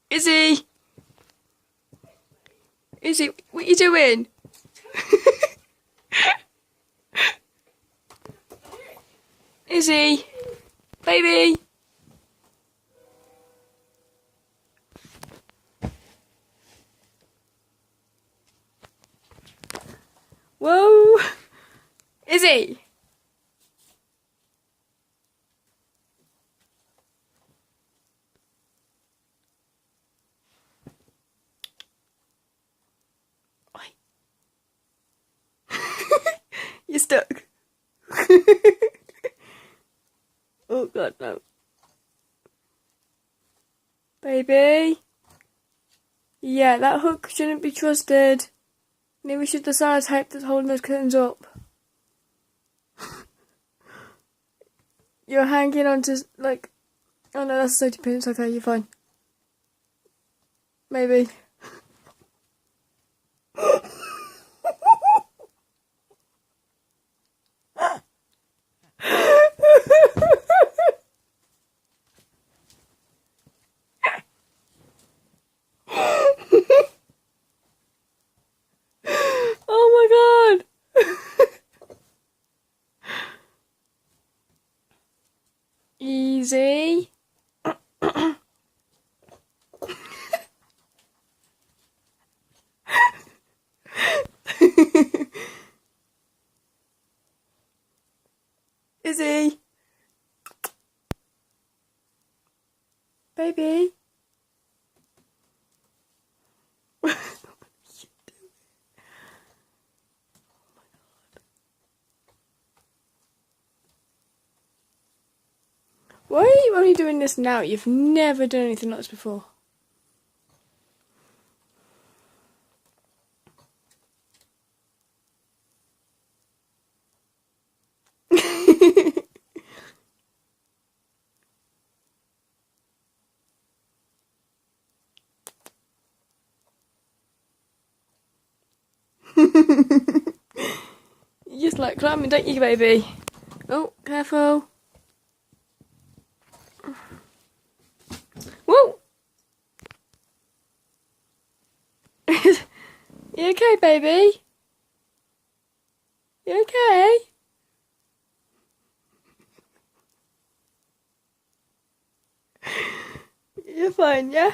Izzy! Izzy, what are you doing? Izzy! Baby! Whoa! Izzy! You're stuck. Oh god, no. Baby? Yeah, that hook shouldn't be trusted. Maybe we should the tape that's holding those curtains up. You're hanging on to, like... Oh no, that's a safety pin. It's okay, you're fine. Maybe. Oh my god! Easy. Izzy. Baby. Why are you only doing this now? You've never done anything like this before. You just like climbing, don't you, baby? Oh, careful. Whoa! You okay, baby? You okay? You're fine, yeah?